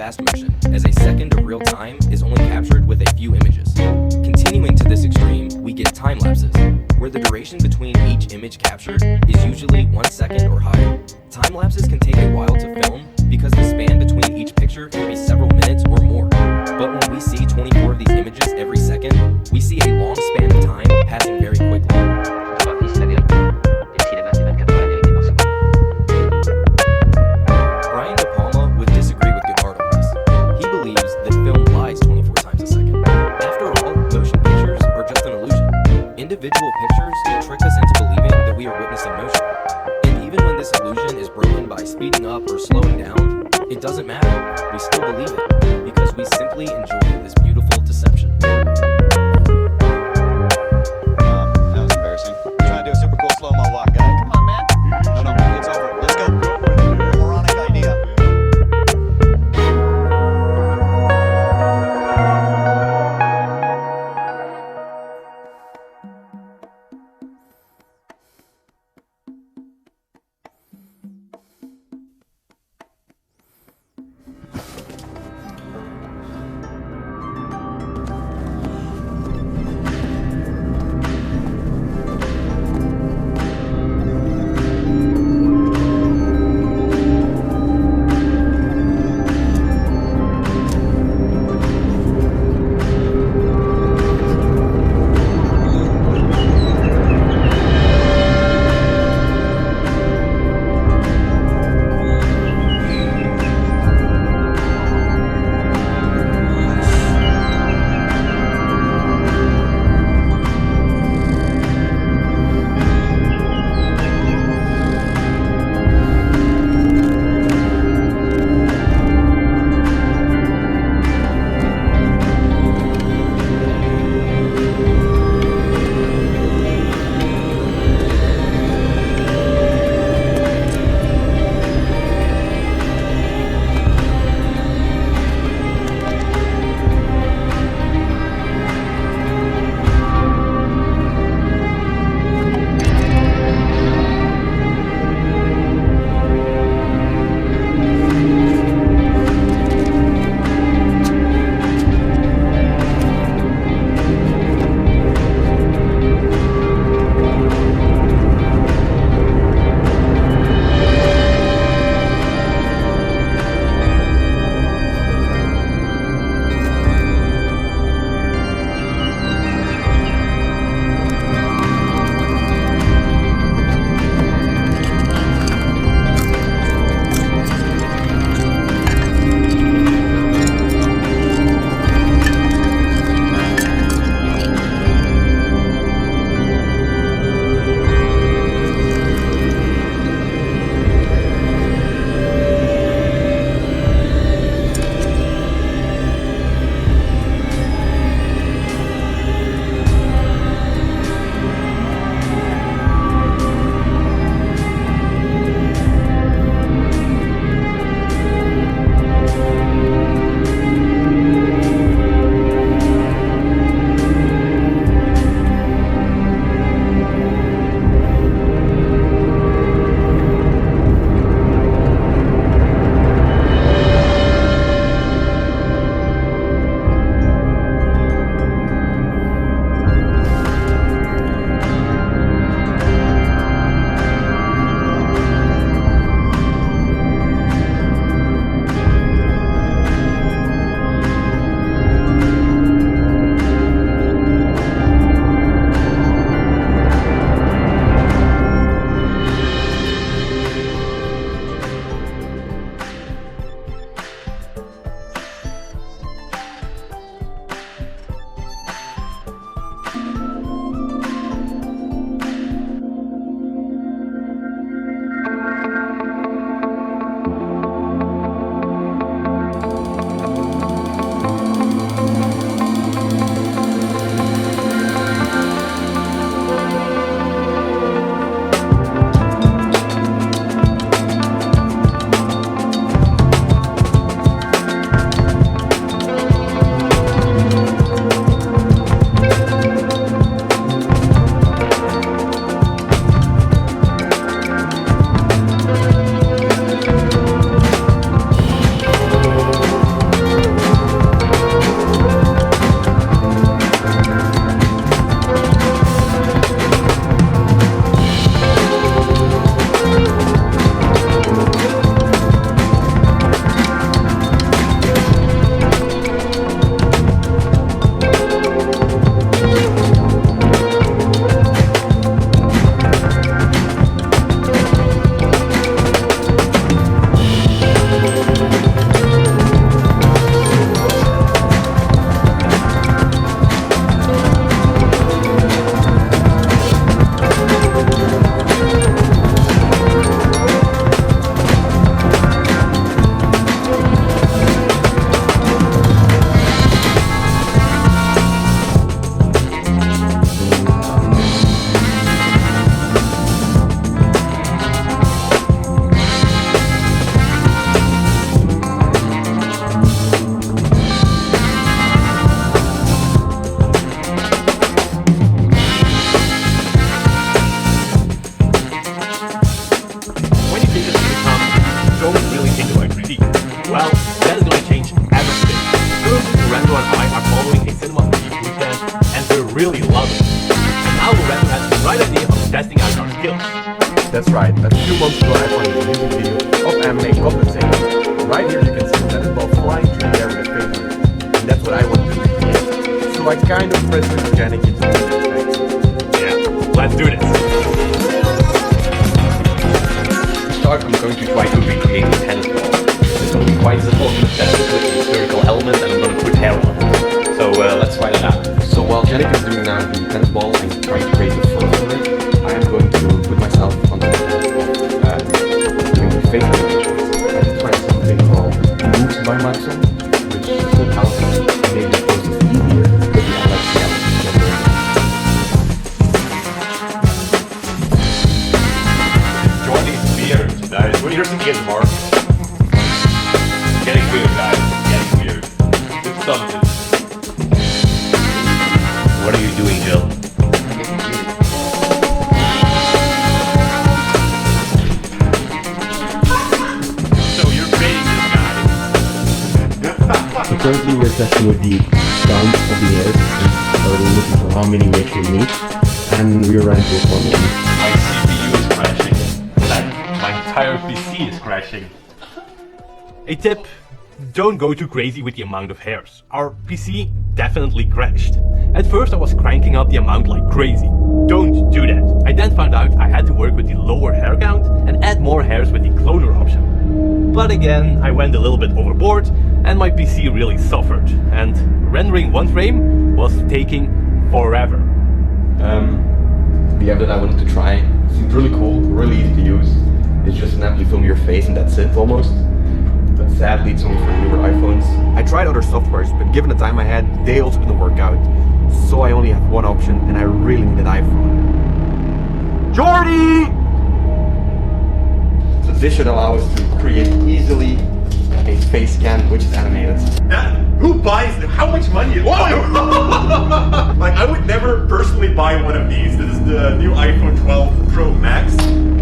fast motion, as a second of real time is only captured with a few images. Continuing to this extreme, we get time lapses, where the duration between each image captured is usually 1 second or higher. Time lapses can take a while to film because the span between each picture can be several minutes or more. But when we see 24 of these images every second, we see a long span of time passing very quickly. Brian De Palma would disagree with Goodhart on this. He believes that film lies 24 times a second. After all, motion pictures are just an illusion. Individual pictures trick us into believing that we are witnessing motion. And even when this illusion is broken by speeding up or slowing down, it doesn't matter. We still believe it, because we simply enjoy this beautiful deception. That was embarrassing. I'm trying to do a super cool slow-mo walk, guy. Come on, man. No, it's over. Let's go. Moronic idea. That's right, a few months ago I found a music video of anime coppy saying, right here you can see that it's ball flying through the air with a face on it. And that's what I want to recreate. So I kind of pressed the Janik into the effects. Yeah, let's do this. To start, I'm going to try to recreate a tennis ball. It's going to be quite simple. I'm going to test it with a spherical element and I'm going to put hair on it. So let's try that out. So while Janik is doing now the tennis ball and trying to create the fur for it, I am going to put myself on the tennis ball, doing the face animations. I have tried something called moves by Maxim, which should help and maybe the process easier, but yeah, let's see how it's going. Join these beards, guys. What are you thinking again, Mark? Getting weird, guys. Getting weird. It's something. What are you doing, Jill? So currently we're testing with the sound of the hairs and we're looking for how many waves we need, and we're running to a formula. My CPU is crashing. In fact, my entire PC is crashing. A tip, don't go too crazy with the amount of hairs. Our PC definitely crashed. At first I was cranking up the amount like crazy. Don't do that. I then found out I had to work with the lower hair count and add more hairs with the cloner option. But again, I went a little bit overboard and my PC really suffered. And rendering one frame was taking forever. The app that I wanted to try seemed really cool, really easy to use. It's just an app you film your face and that's it almost. But sadly it's only for newer iPhones. I tried other softwares, but given the time I had, they also didn't work out. So I only have one option and I really need an iPhone. Jordy! So this should allow us to create easily a face scan which is animated. Who buys them? How much money? Whoa! Like, I would never personally buy one of these. This is the new iPhone 12 Pro Max.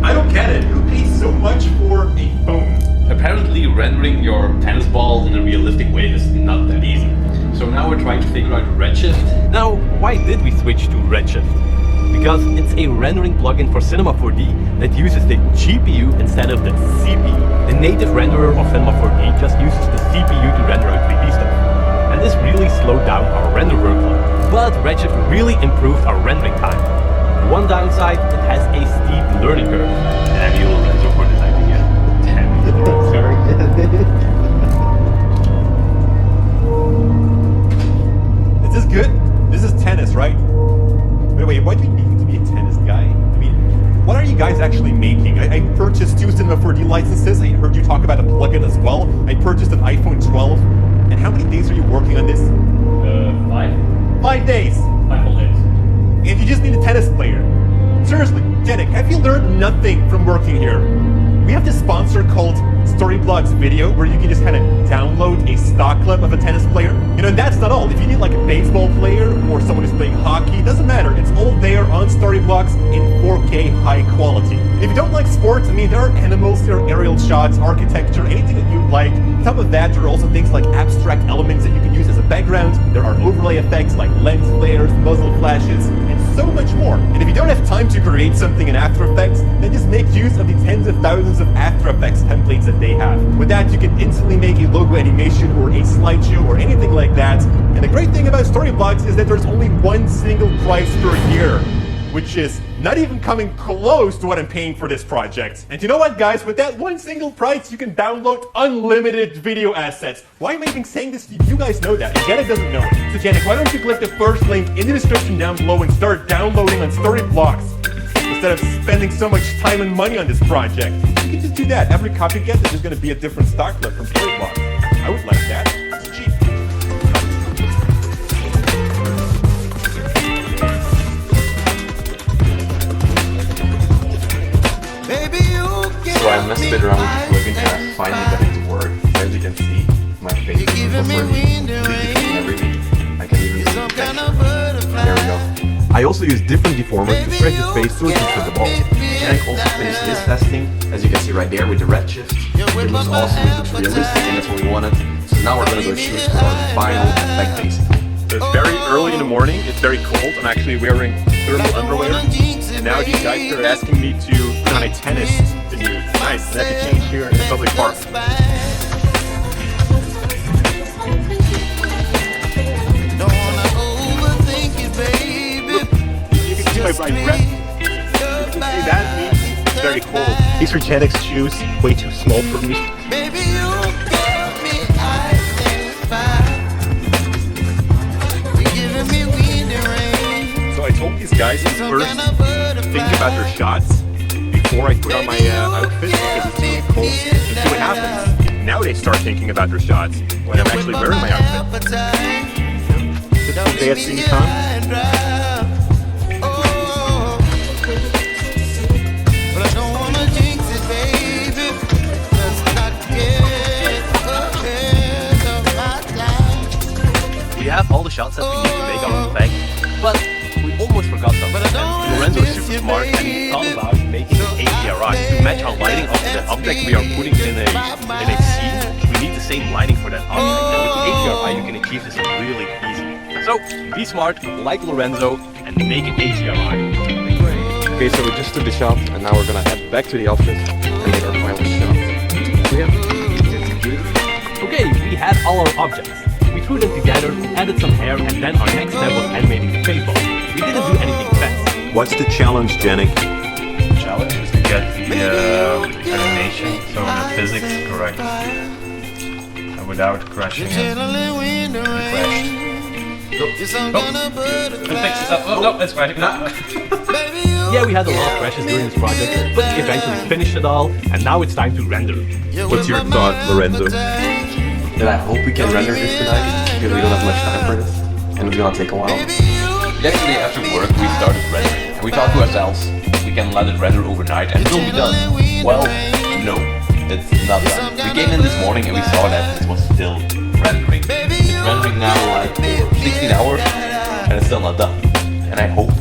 I don't get it. Who pays so much for a phone? Apparently rendering your tennis ball in a realistic way is not that easy. So now we're trying to figure out Redshift. Now, why did we switch to Redshift? Because it's a rendering plugin for Cinema 4D that uses the GPU instead of the CPU. The native renderer of Cinema 4D just uses the CPU to render out 3D stuff. And this really slowed down our render workload. But Redshift really improved our rendering time. One downside, it has a steep learning curve. Damn you, Lorenzo, for this idea. Damn you, Lorenzo. Is this good? This is tennis, right? Wait, why do you need to be a tennis guy? I mean, what are you guys actually making? I purchased 2 Cinema 4D licenses. I heard you talk about a plugin as well. I purchased an iPhone 12. And how many days are you working on this? 5. 5 days. 5 full days. And you just need a tennis player. Seriously, Janik, have you learned nothing from working here? We have this sponsor called Storyblocks Video, where you can just kind of download a stock clip of a tennis player. You know, and that's not all. If you need like a baseball player or someone who's playing hockey, doesn't matter. It's all there on Storyblocks in 4K high quality. And if you don't like sports, I mean, there are animals, there are aerial shots, architecture, anything that you like. On top of that, there are also things like abstract elements that you can use as a background. There are overlay effects like lens flares, muzzle flashes, and so much more. And if you don't have time to create something in After Effects, then just make use of the tens of thousands of After Effects templates that they have. With that, you can instantly make a logo animation or a slideshow or anything like that. And the great thing about Storyblocks is that there's only one single price per year, which is not even coming close to what I'm paying for this project. And you know what, guys? With that one single price, you can download unlimited video assets. Why am I even saying this to you? You guys know that, and Janik doesn't know it. So Janik, why don't you click the first link in the description down below and start downloading on Storyblocks instead of spending so much time and money on this project? You can just do that. Every copy you get is just going to be a different stock clip from Storyblocks. I would like that. It's cheap. So I messed a bit around with the plugin and I finally got it to work. As you can see, my face is completely everything. I can even see the texture. There we go. I also use different deformers to stretch the face so it can fit the ball. Janik also finished this testing, as you can see right there with the Redshift. It looks awesome, it looks realistic, and that's what we wanted. So now we're gonna go shoot for our final effect basically. So it's very early in the morning, it's very cold. I'm actually wearing thermal underwear. And now these guys are asking me to on a tennis venue. Nice, and I can change here in the public park. You can see my bright red. You can see that. It's very cool. These are Genix shoes, way too small for me. So I told these guys to first think about their shots before I put on my outfit because it's really cold and see what happens. Now they start thinking about their shots when I'm actually wearing my outfit. They have seen Tom. We have all the shots that we need to make on the bag, but we almost forgot something. And Lorenzo is super smart and he thought about making an HDRI to match our lighting of the object we are putting in a scene. We need the same lighting for that object, and with the HDRI you can achieve this really easy. So be smart, like Lorenzo, and make an HDRI. Okay, so we just took the shot, and now we're gonna head back to the office and make our final shot. Okay, we had all our objects. We threw them together, added some hair, and then our next step was animating the face ball. We didn't do anything fast. What's the challenge, Janik? The challenge is to get the animation, so the physics correct, and without crashing it. That's crashing. Yeah, we had a lot of crashes during this project, but eventually finished it all, and now it's time to render. What's your thought, Lorenzo? That I hope we can render this tonight, because we don't have much time for this, and it's gonna take a while. Yesterday after work, we started rendering, and we thought to ourselves, we can let it render overnight and it will be done. Well, no, it's not done. We came in this morning and we saw that it was still rendering. It's rendering now like 16 hours, and it's still not done. And I hope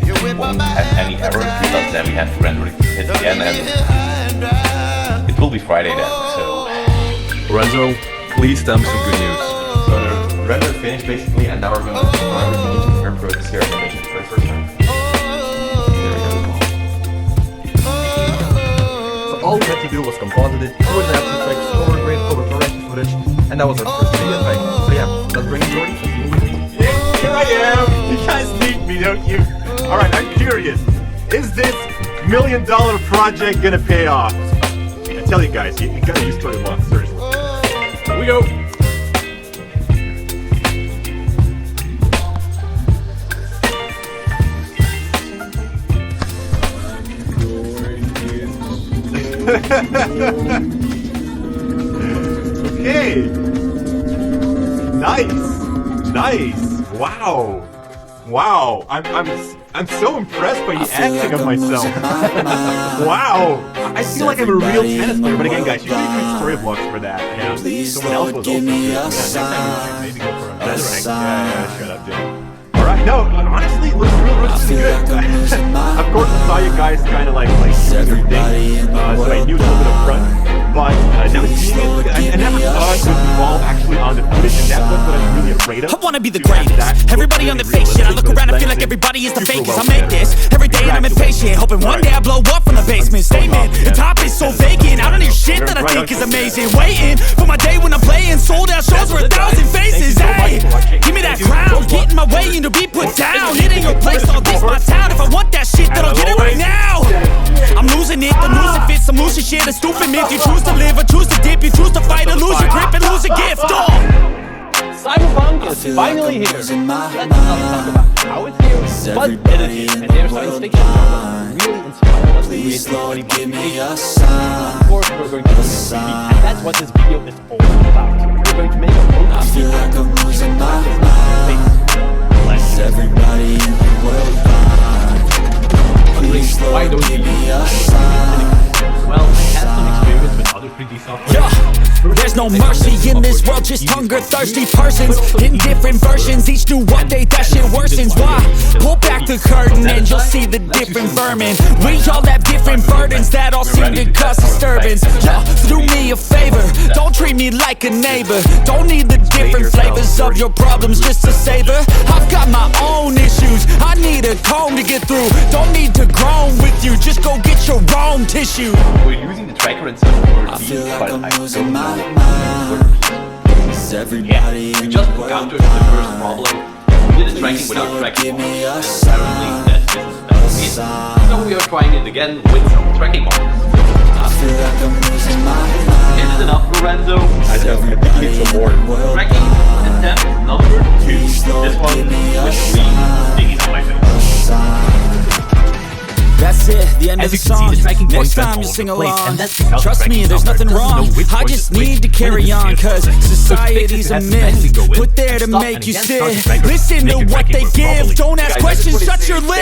it won't have any errors, because then we have to render it again, and it will be Friday then, so... Lorenzo, please tell me some good news. So the render finished basically, and now we're gonna prepare for this here animation for the first time. There we go. So all we had to do was composite it, put an After Effects, color grade, color correction footage, and that was our first video effect. So yeah, let's bring it, Jordan. Yeah, here I am. You guys need me, don't you? All right, I'm curious. Is this $1 million project gonna pay off? I tell you guys, you gotta use Storyblocks, seriously. Here we go. Okay. Nice. Wow. I'm so impressed by the acting of myself. Wow. I feel like I'm a real tennis player, but again, guys, you should use Storyblocks for that. Yeah. Someone else was also. Next time maybe go for another rank. Yeah, shut up, Jay. Alright, no, honestly, it looks really good. Of course, I saw you guys kind of like everything, so I knew it a little bit up front. But now seeing it, I never thought it would involve actually on the footage, and that's what I'm really afraid of. I wanna be the greatest. Everybody on the fake shit. I look around and feel like everybody is the fakest. I make this every day and I'm impatient, hoping one day I blow up from the basement. Statement, the top is so vacant. I don't hear shit that I think is amazing. Waiting for my day when I'm playing sold out shows for 1,000 faces. Hey, give me that crown, get in my way and to be put down. It ain't your place, I'll diss my town. If I want that shit, then I'll get it right now. I'm losing it, the news it fits, I'm losing shit. A stupid myth, you choose to live or choose to dip. You choose to fight or lose your grip and lose a gift. Cyberpunk is finally here. Let's not talk about how it's here, but it is here. And there's science fiction really inspired us to create this animation. Of course, we're going to do it in 3D, and that's what this video is all about. We're going to make a movie. I feel like I'm losing my mind. Everybody in the world why don't you use 3D? Well, I had some experience with other 3D software. There's no mercy in this world, just hunger-thirsty persons in different versions. Each new update, that shit worsens. Why? Pull back the curtain and you'll see the different vermin. We all have different burdens that all seem to cause disturbance. Yo, do me a favor, don't treat me like a neighbor. Don't need the different flavors of your problems just to savor. I've got my own issues, I need a comb to get through. Don't need to groan with you, just go get your own tissue. We're using the tracker and stuff for I feel like I'm losing my mind. Everybody we just encountered the first problem. We did the tracking without tracking models. Apparently that is it. So we are trying it again with some tracking models. I feel like I'm losing my mind. Is it enough, Lorenzo? I definitely need some more. Tracking attempt number 2. This one with me digging on my face. That's it, the end of the song. Next time you sing along. Trust me, there's nothing wrong. I just need to carry on, cause society's a myth put there to make you sit. Listen to what they give. Don't ask questions, shut your lid.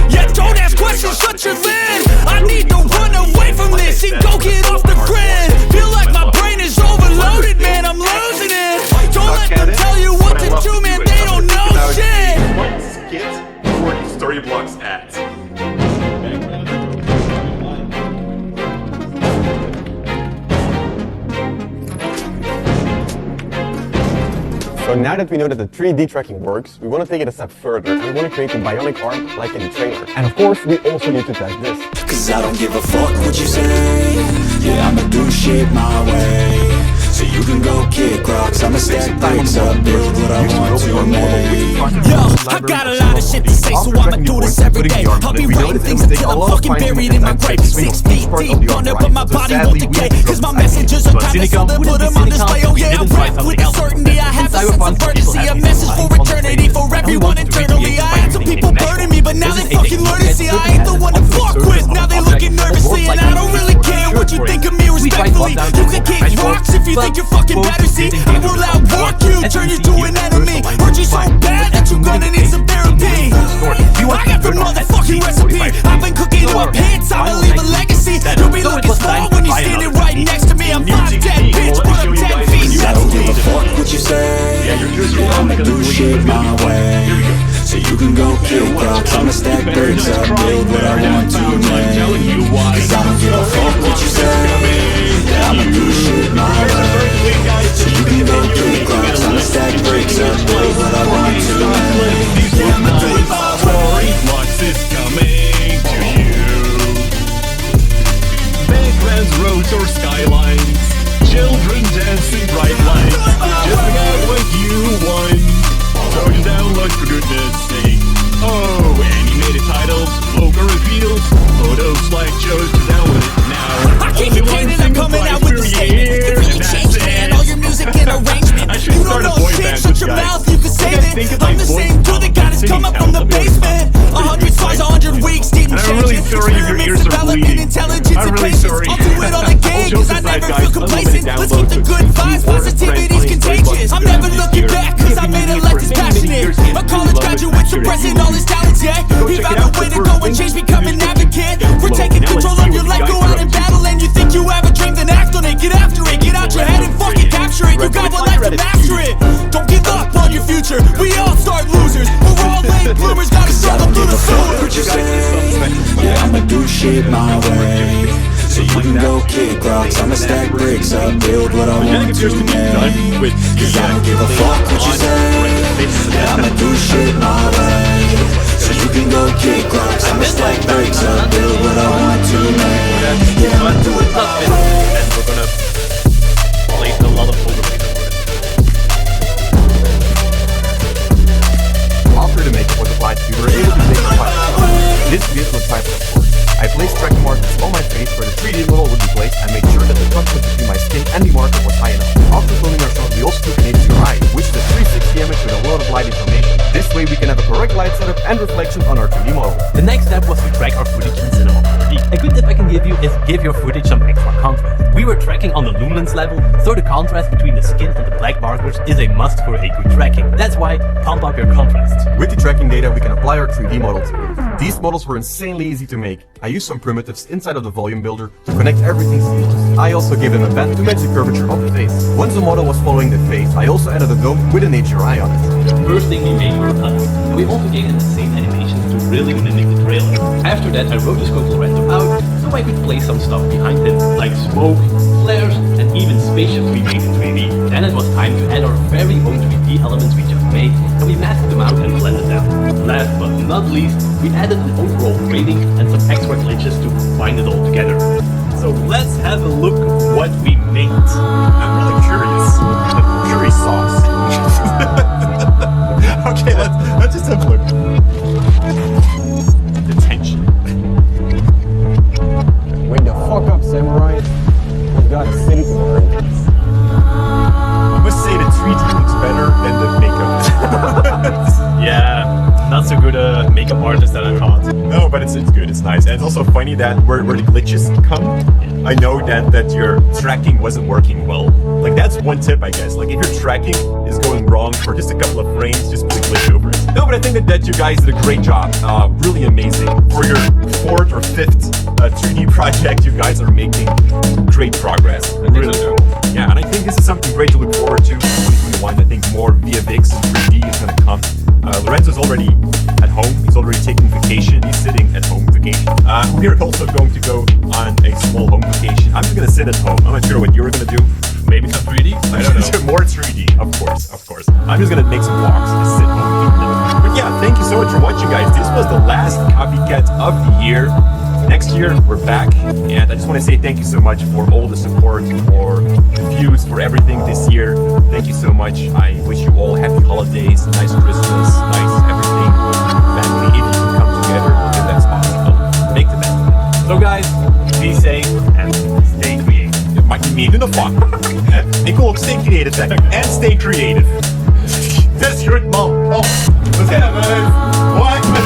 Yeah, don't ask questions, shut your lid. I need to run away from this and go get off the grid. Feel like my brain is overloaded, man, I'm losing it. Don't let them tell you what to do, man, they don't know shit. Storyblocks ads. So now that we know that the 3D tracking works, we want to take it a step further and we want to create a bionic arm like in the trailer. And of course, we also need to test this. Cause I don't give a fuck what you say. Yeah, I'ma do shit my way. So you can go kick rocks, I'ma stack bricks up, build what I want to make. Yo, I got a lot of shit to say, so I'ma do this every day. I'll be writing things until I'm fucking buried in my grave. 6 feet deep under, but my body won't decay. Cause my messages are timeless, so they put them on display. Oh yeah, I'm right with the certainty I have a sense of urgency. A message for eternity, for everyone internally. I had some people burning me, but now they fucking learn to see I ain't the one to fuck with. Now they looking nervously, and I don't really care what you think of me respectfully. You can kick rocks if you think you're fucking better, see. I will outwalk you, turn you to an enemy. Hurt you so bad that you're gonna need some therapy. I got the motherfucking recipe. I've been cooking up hits, I'ma leave a legacy. You'll be looking small when you're standing right next to me. I'm 5'10", bitch, but I'm 10 feet. I don't give a fuck what you say. Yeah, I'ma do shit my way. So you can go kick rocks, I'ma stack bricks up, build what I want to make. Cause I don't give a fuck what you say. Yeah, I'ma do shit my way. So you can go kick rocks, I'ma stack bricks up, build what I want to make. Yeah, I'ma do it my way. What's this coming to you? Backgrounds, roads or skylines, children dancing bright lights. Just got what you want. So you download for goodness sake. Oh, animated titles, logo reveals, photos, slideshows, to download it now. I can't contain it, I'm coming out with the statement. It really changed, man, all your music and arrangement. You don't know shit, shut your mouth, you can save it. I'm the same dude that got his come up from the basement. 100 songs, 100 weeks, didn't change it. Experiments, developing intelligence and patience. I'll do it all again, cause I never feel complacent. Let's keep the good vibes, positivity's contagious. I'm never looking back, cause I made a life that's passionate. A college graduate suppressing all his talents, yeah. He found a way to go and change, become an advocate. We're taking control of your life, go out and battle. And you think you have a dream, then act on it. Get after it, get out your head and fucking capture it. You got one life to master it. Don't give up on your future, we all start losers. We're all late bloomers, gotta struggle through the sewer. Yeah, I'ma do shit my way. So you can go kick rocks, I'ma stack bricks up, build what I want to make. Cause I don't give a fuck what you say. Yeah, I'ma do shit my way. So you can go kick rocks, I'ma stack bricks up, build what I want to make. Yeah, I'ma do it my way. And we're gonna place a lot of overlays over it. After the makeup was applied, we were able to take the final. This vehicle type was forward. I placed tracking markers on my face where the 3D model would be placed and made sure that the contrast between my skin and the marker was high enough. After filming our shot, we also took an HDRI, which is a 360 image with a lot of light information. This way we can have a correct light setup and reflection on our 3D model. The next step was to track our footage in Cinema 4D. A good tip I can give you is give your footage some extra contrast. We were tracking on the luminance level, so the contrast between the skin and the black markers is a must for a good tracking. That's why pump up your contrast. With the tracking data, we can apply our 3D model to Earth. These models were insanely easy to make. I used some primitives inside of the volume builder to connect everything seamless. I also gave them a bend to match the curvature of the face. Once the model was following the face, I also added a dome with a nature eye on it. The first thing we made were cuts, and we also gave them the same animations to really mimic the trailer. After that I wrote the scope render out, so I could place some stuff behind it, like smoke, flares, and even spaceships we made in 3D. Then it was time to add our very own 3D elements we just made, and we masked them out and blended them. Last but not least, we added an overall grading and some extra glitches to bind it all together. So let's have a look at what we made. I'm really curious. The curry sauce. Okay, let's just have a look. The tension. Wake the fuck up, samurai. We've got a city to burn. I must say the 3D looks better than the makeup. Yeah, not so good makeup artist that I thought. No, but it's good, it's nice. And it's also funny that where the glitches come, I know that your tracking wasn't working well. Like that's one tip, I guess. Like if your tracking is going wrong for just a couple of frames, just put a glitch over it. No, but I think that you guys did a great job. Really amazing. For your 4th or 5th 3D project, you guys are making great progress. Really cool. Yeah, and I think this is something great to look forward to. 2021, I think more VFX and 3D is gonna come. Lorenzo's already at home. He's already taking vacation. He's sitting at home vacation. We're also going to go on a small home vacation. I'm just gonna sit at home. I'm not sure what you're gonna do. Maybe some 3D? I don't know. More 3D, of course. I'm just gonna make some walks and just sit home. But yeah, thank you so much for watching, guys. This was the last copycat of the year. Next year, we're back, and I just want to say thank you so much for all the support, for the views, for everything this year. Thank you so much. I wish you all happy holidays, nice Christmas, nice everything with your family. If you can come together, if that's possible, make the best of it. So guys, be safe and stay creative. Het maakt niet meer dan fuck. Ik wil ook stay creative zeggen. En stay creative. Dat is goed, man. Oh, we zijn er. Hoi.